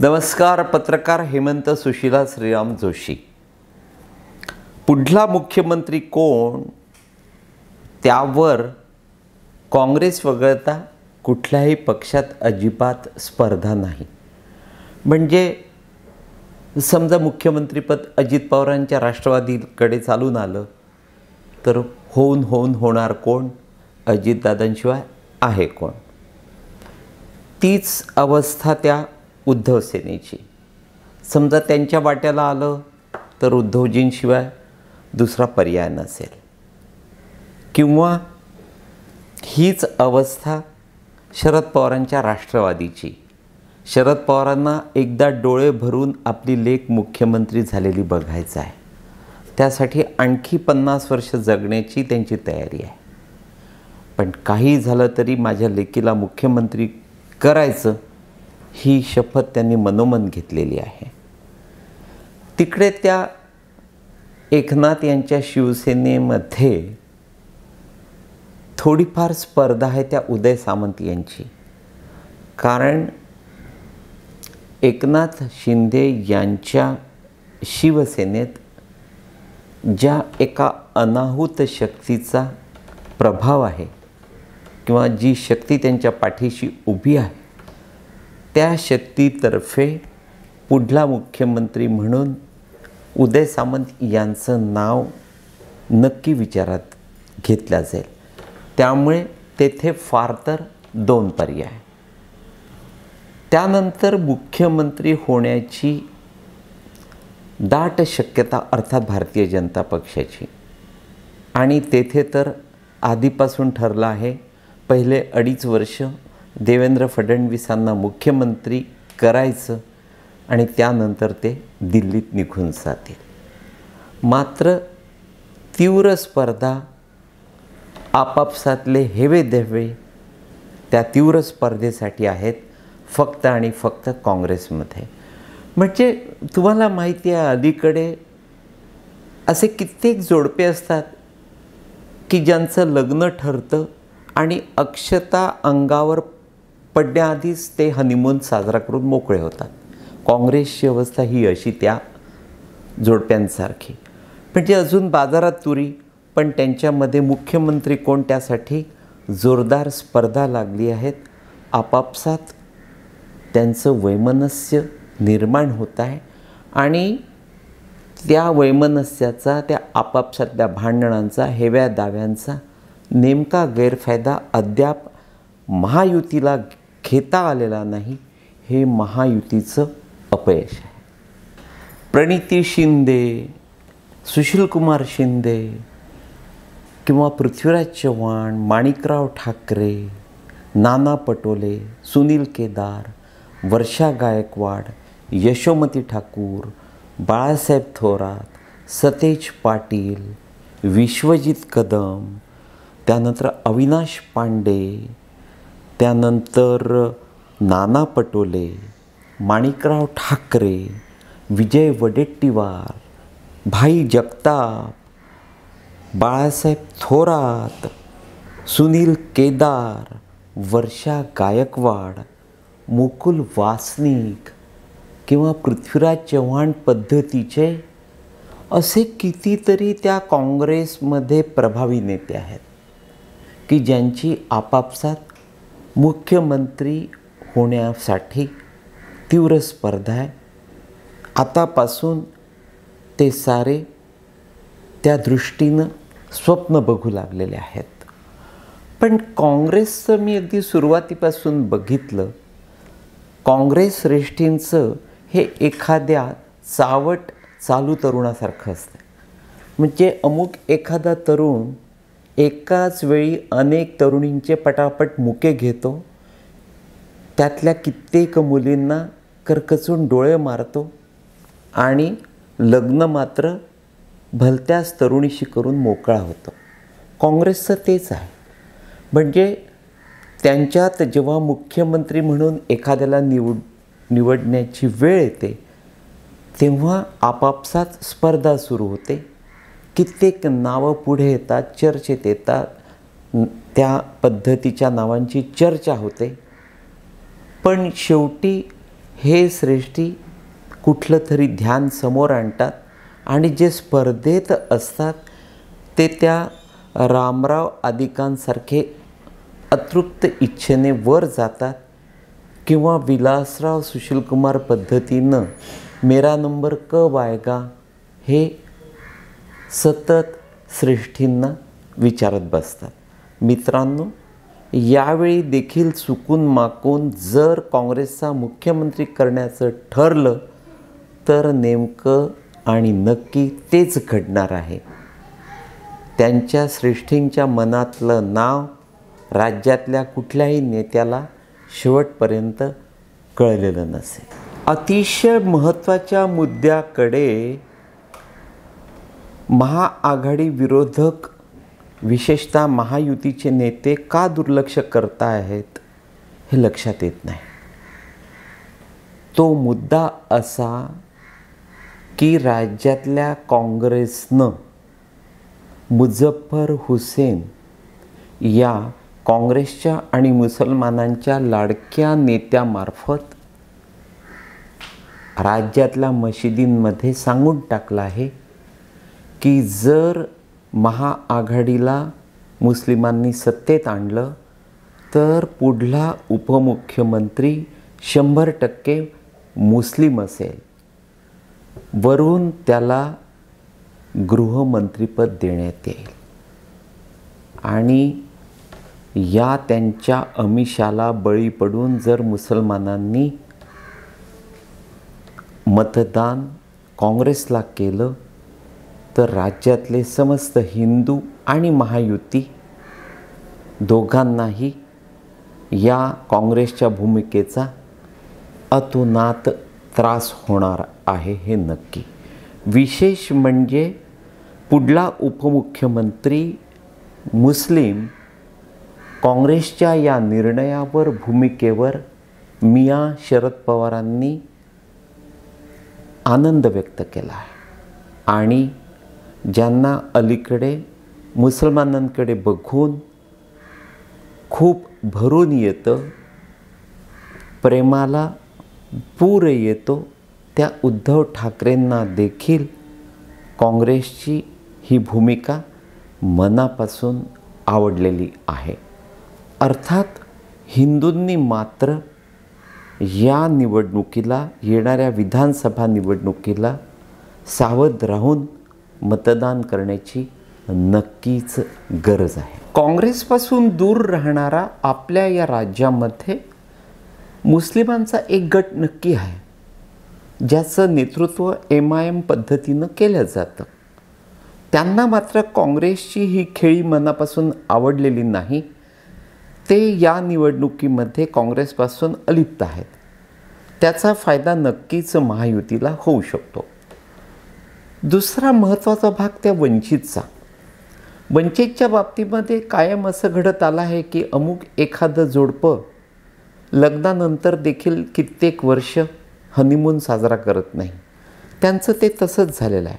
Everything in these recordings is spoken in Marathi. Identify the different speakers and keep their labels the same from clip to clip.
Speaker 1: नमस्कार. पत्रकार हेमंत सुशीला श्रीराम जोशी. पुढला मुख्यमंत्री कोण त्यावर काँग्रेस वगळता कुठल्याही पक्षात अजिबात स्पर्धा नाही. म्हणजे समजा मुख्यमंत्रीपद अजित पवारांच्या राष्ट्रवादीकडे चालून आलं तर होणार कोण? अजितदादांशिवाय आहे कोण? तीच अवस्था त्या उद्धव सेनेची. समजा त्यांच्या वाट्याला आलं तर उद्धवजींशिवाय दुसरा पर्याय नसेल. किंवा हीच अवस्था शरद पवारांच्या राष्ट्रवादीची. शरद पवारांना एकदा डोळे भरून आपली लेक मुख्यमंत्री झालेली बघायचं आहे. त्यासाठी आणखी 50 वर्ष जगण्याची त्यांची तयारी आहे. पण काही झालं तरी माझ्या लेकीला मुख्यमंत्री करायचं ही शपथ त्यांनी मनोमन घेतलेली आहे. तिकडे त्या एकनाथ यांच्या शिवसेनेमध्ये थोडीफार स्पर्धा आहे त्या उदय सामंत यांची. कारण एकनाथ शिंदे यांच्या शिवसेनेत ज्या एका अनाहूत शक्तीचा प्रभाव आहे किंवा जी शक्ती त्यांच्या पाठीशी उभी आहे त्या शक्तीतर्फे पुढला मुख्यमंत्री म्हणून उदय सामंत यांचं नाव नक्की विचारात घेतलं जाईल. त्यामुळे तेथे फार तर 2 पर्याय. त्यानंतर मुख्यमंत्री होण्याची दाट शक्यता अर्थात भारतीय जनता पक्षाची. आणि तेथे तर आधीपासून ठरलं आहे पहिले 2.5 वर्ष देवेंद्र फडणवीसांना मुख्यमंत्री करायचं आणि त्यानंतर ते दिल्लीत निघून जातील. मात्र तीव्र स्पर्धा, आपापसातले हेवेदेवे त्या तीव्र स्पर्धेसाठी आहेत फक्त आणि फक्त काँग्रेसमध्ये. म्हणजे तुम्हाला माहिती आहे अलीकडे असे कित्येक जोडपे असतात की ज्यांचं लग्न ठरतं आणि अक्षता अंगावर पडण्याआधीच ते हनीमून साजरा करून मोकळे होतात. काँग्रेसची अवस्था ही अशी त्या जोडप्यांसारखी. म्हणजे अजून बाजारात तुरी, पण त्यांच्यामध्ये मुख्यमंत्री कोण त्यासाठी जोरदार स्पर्धा लागली आहेत. आपापसात त्यांचं वैमनस्य निर्माण होत आहे आणि त्या वैमनस्याचा, त्या आपापसातल्या भांडणांचा, हेव्या दाव्यांचा नेमका गैरफायदा अद्याप महायुतीला घेता आलेला नाही. हे महायुतीचं अपयश आहे. प्रणिती शिंदे, सुशीलकुमार शिंदे किंवा पृथ्वीराज चव्हाण, माणिकराव ठाकरे, नाना पटोले, सुनील केदार, वर्षा गायकवाड, यशोमती ठाकूर, बाळासाहेब थोरात, सतेज पाटील, विश्वजित कदम, त्यानंतर अविनाश पांडे, त्यानंतर नाना पटोले, माणिकराव ठाकरे, विजय वडेट्टीवार, भाई जगताप, बाळासाहेब थोरात, सुनील केदार, वर्षा गायकवाड, मुकुल वासनिक किंवा पृथ्वीराज चव्हाण पद्धतीचे असे कितीतरी त्या काँग्रेसमध्ये प्रभावी नेते आहेत की ज्यांची आपापसात मुख्यमंत्री होण्यासाठी तीव्र स्पर्धा आहे. आतापासून ते सारे त्या दृष्टीनं स्वप्न बघू लागलेले आहेत. पण काँग्रेसचं मी अगदी सुरुवातीपासून बघितलं, काँग्रेस श्रेष्ठींचं हे एखाद्या चावट चालू तरुणासारखं असतं. म्हणजे अमुक एखादा तरुण एकाच वेळी अनेक तरुणींचे पटापट मुके घेतो, त्यातल्या कित्येक मुलींना करकचून डोळे मारतो आणि लग्न मात्र भलत्याच तरुणीशी करून मोकळा होतो. काँग्रेसचं तेच आहे. म्हणजे त्यांच्यात जेव्हा मुख्यमंत्री म्हणून एखाद्याला निवडण्याची वेळ येते तेव्हा आपापसात स्पर्धा सुरू होते. कित्येक नावं पुढे येतात, चर्चेत येतात, त्या पद्धतीच्या नावांची चर्चा होते. पण शेवटी हे श्रेष्ठी कुठलं तरी ध्यान समोर आणतात आणि जे स्पर्धेत असतात ते त्या रामराव आदिकांसारखे अतृप्त इच्छेने वर जातात किंवा विलासराव सुशीलकुमार पद्धतीनं मेरा नंबर कब आएगा हे सतत श्रेष्ठींना विचारत बसतात. मित्रांनो, यावेळी देखील चुकून माकून जर काँग्रेसचा मुख्यमंत्री करण्याचं ठरलं तर नेमकं आणि नक्की तेच घडणार आहे. त्यांच्या श्रेष्ठींच्या मनातलं नाव राज्यातल्या कुठल्याही नेत्याला शेवटपर्यंत कळलेलं नसेल. अतिशय महत्त्वाच्या मुद्द्याकडे महाआघाडी विरोधक विशेषतः महायुतीचे नेते का दुर्लक्ष करता आहेत हे लक्षात येत नाही. तो मुद्दा असा की राज्यातल्या काँग्रेसनं मुझफ्फर हुसेन या काँग्रेसच्या आणि मुसलमानांच्या लाडक्या नेत्यामार्फत राज्यातल्या मशिदींमध्ये सांगून टाकलं आहे की जर महाआघाडीला मुस्लिमांनी सत्तेत आणलं तर पुढला उपमुख्यमंत्री 100% मुस्लिम असेल, वरून त्याला गृहमंत्रीपद देण्यात येईल. आणि या त्यांच्या आमिषाला बळी पडून जर मुसलमानांनी मतदान काँग्रेसला केलं तर राज्यातले समस्त हिंदू आणि महायुती दोघांनाही या काँग्रेसच्या भूमिकेचा अतोनात त्रास होणार आहे हे नक्की. विशेष म्हणजे पुढला उपमुख्यमंत्री मुस्लिम काँग्रेसच्या या निर्णयावर भूमिकेवर मियाँ शरद पवारांनी आनंद व्यक्त केला आहे आणि ज्यांना अलीकडे मुसलमानांकडे बघून खूप भरून येतं, प्रेमाला पूर येतो, त्या उद्धव ठाकरेंना देखील काँग्रेसची ही भूमिका मनापासून आवडलेली आहे. अर्थात हिंदूंनी मात्र या निवडणुकीला, येणाऱ्या विधानसभा निवडणुकीला सावध राहून मतदान करण्याची नक्कीच गरज आहे. काँग्रेसपासून दूर राहणारा आपल्या या राज्यामध्ये मुस्लिमांचा एक गट नक्की आहे, ज्याचं नेतृत्व MIM पद्धतीनं केलं जातं. त्यांना मात्र काँग्रेसची ही खेळी मनापासून आवडलेली नाही. ते या निवडणुकीमध्ये काँग्रेसपासून अलिप्त आहेत. त्याचा फायदा नक्कीच महायुतीला होऊ शकतो. दुसरा महत्त्वाचा भाग त्या वंचितचा. वंचितच्या बाबतीमध्ये कायम असं घडत आलं आहे की अमुक एखादं जोडपं लग्नानंतर देखील कित्येक वर्ष हनीमून साजरा करत नाही. त्यांचं ते तसंच झालेलं आहे.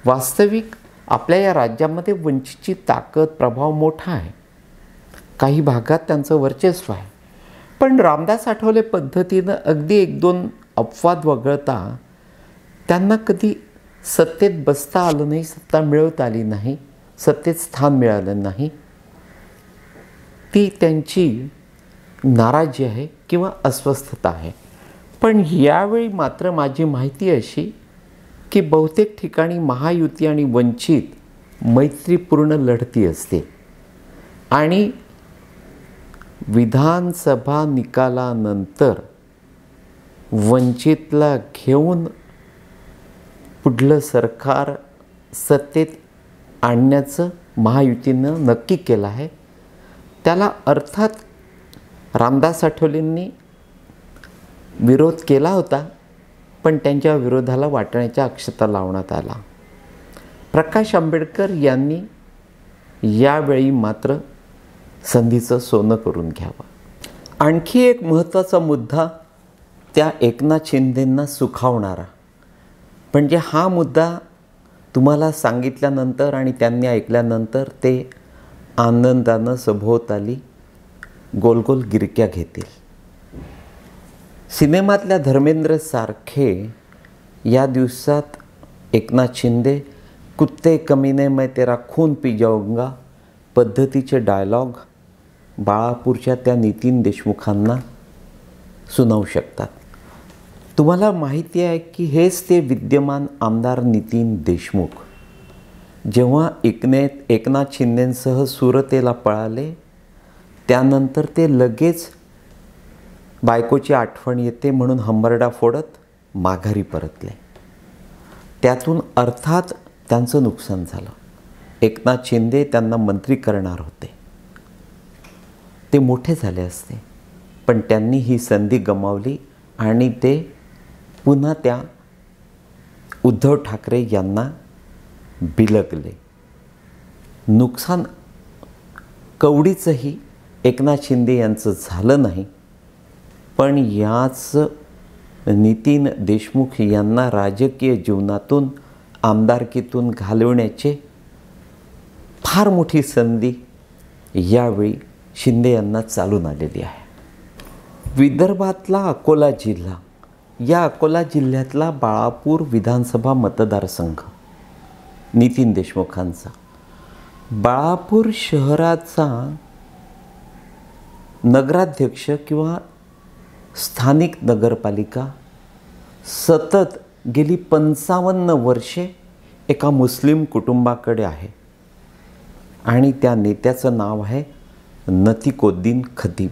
Speaker 1: वास्तविक आपल्या या राज्यामध्ये वंचितची ताकद, प्रभाव मोठा आहे. काही भागात त्यांचं वर्चस्व आहे. पण रामदास आठवले पद्धतीनं अगदी 1-2 अपवाद वगळता त्यांना कधी सत्तेत बसता आलं नाही, सत्ता मिळवता आली नाही, सत्तेत स्थान मिळालं नाही. ती त्यांची नाराजी आहे किंवा अस्वस्थता आहे. पण यावेळी मात्र माझी माहिती अशी की बहुतेक ठिकाणी महायुती आणि वंचित मैत्रीपूर्ण लढती असते आणि विधानसभा निकालानंतर वंचितला घेऊन पुढलं सरकार सत्तेत आणण्याचं महायुतीनं नक्की केलं आहे. त्याला अर्थात रामदास आठवलेंनी विरोध केला होता, पण त्यांच्या विरोधाला वाटण्याच्या अक्षता लावण्यात आला. प्रकाश आंबेडकर यांनी यावेळी मात्र संधीचं सोनं करून घ्यावं. आणखी एक महत्त्वाचा मुद्दा त्या एकनाथ शिंदेंना सुखावणारा, म्हणजे हा मुद्दा तुम्हाला सांगितल्यानंतर आणि त्यांनी ऐकल्यानंतर ते आनंदानं सभोवताली गोल गोल गिरक्या घेतील. सिनेमातल्या धर्मेंद्र सारखे या दिवसात एकनाथ शिंदे कुत्ते कमीने मैं तेरा खून पी जाऊंगा पद्धतीचे डायलॉग बाळापूरच्या त्या नितीन देशमुखांना सुनावू शकतात. तुम्हाला माहिती आहे की हेच ते विद्यमान आमदार नितीन देशमुख जेव्हा एकनाथ शिंदेंसह सुरतेला पळाले त्यानंतर ते लगेच बायकोची आठवण येते म्हणून हंबरडा फोडत माघारी परतले. त्यातून अर्थात त्यांचं नुकसान झालं. एकनाथ शिंदे त्यांना मंत्री करणार होते. ते मोठे झाले असते पण त्यांनी ही संधी गमावली आणि ते पुन्हा त्या उद्धव ठाकरे यांना बिलगले. नुकसान कवडीचंही एकनाथ शिंदे यांचं झालं नाही पण याच नितीन देशमुख यांना राजकीय जीवनातून आमदारकीतून घालवण्याचे फार मोठी संधी यावेळी शिंदे यांना चालून आलेली आहे. विदर्भातला अकोला जिल्हा, या अकोला जिल्ह्यातला बाळापूर विधानसभा मतदारसंघ नितीन देशमुखांचा. बाळापूर शहराचा नगराध्यक्ष किंवा स्थानिक नगरपालिका सतत गेली 55 वर्षे एका मुस्लिम कुटुंबाकडे आहे आणि त्या नेत्याचं नाव आहे नतीकोद्दीन खतीब.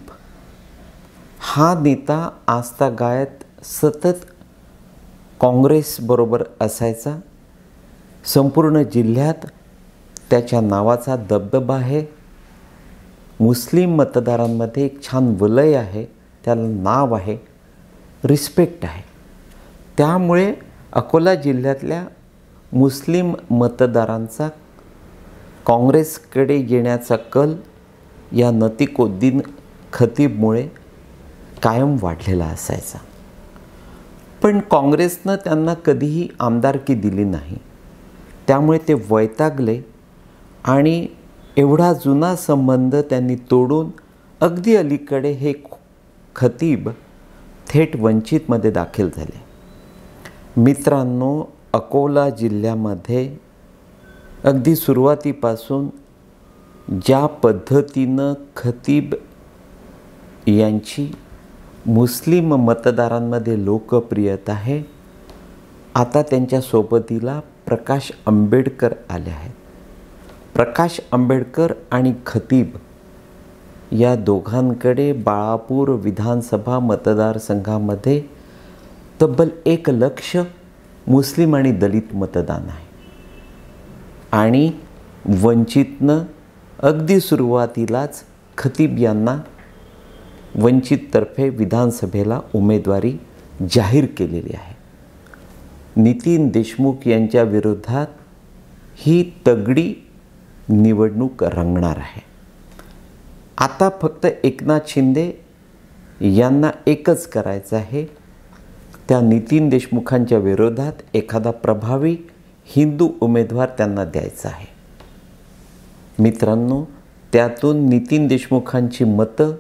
Speaker 1: हा नेता आजतागायत सतत काँग्रेसबरोबर असायचा. संपूर्ण जिल्ह्यात त्याच्या नावाचा दबदबा आहे. मुस्लिम मतदारांमध्ये एक छान वलय आहे, त्याला नाव आहे, रिस्पेक्ट आहे. त्यामुळे अकोला जिल्ह्यातल्या मुस्लिम मतदारांचा काँग्रेसकडे येण्याचा कल या नतीकोद्दीन खतीबमुळे कायम वाढलेला असायचा. पण काँग्रेसनं त्यांना कधीही आमदारकी दिली नाही. त्यामुळे ते वैतागले आणि एवढा जुना संबंध त्यांनी तोडून अगदी अलीकडे हे खतीब थेट वंचितमध्ये दाखल झाले. मित्रांनो, अकोला जिल्ह्यामध्ये अगदी सुरुवातीपासून ज्या पद्धतीनं खतीब यांची मुस्लिम मतदारांमध्ये लोकप्रियता आहे, आता त्यांच्या सोबतीला प्रकाश आंबेडकर आले आहेत. प्रकाश आंबेडकर आणि खतीब या दोघांकडे बाळापूर विधानसभा मतदारसंघामध्ये तब्बल 1 लक्ष मुस्लिम आणि दलित मतदान आहे आणि वंचितनं अगदी सुरुवातीलाच खतीब यांना वंचिततर्फे विधानसभेला उमेदवारी जाहीर केलेली आहे. नितीन देशमुख यांच्या विरोधात ही तगडी निवडणूक रंगणार आहे. आता फक्त एकनाथ शिंदे यांना एकच करायचं आहे, त्या नितीन देशमुखांच्या विरोधात एखादा प्रभावी हिंदू उमेदवार त्यांना द्यायचा आहे. मित्रांनो, त्यातून नितीन देशमुखांची मतं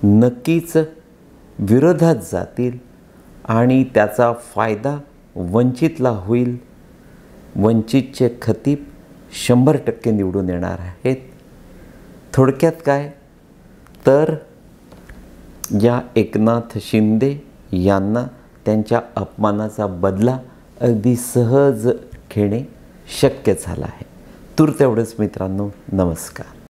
Speaker 1: नक्कीच विरोधात जातील आणि त्याचा फायदा वंचितला होईल. वंचितचे खतीब 100% निवडून येणार आहेत. थोडक्यात काय तर या एकनाथ शिंदे यांना त्यांच्या अपमानाचा बदला अगदी सहज घेणे शक्य झालं आहे. तूर्त एवढंच मित्रांनो. नमस्कार.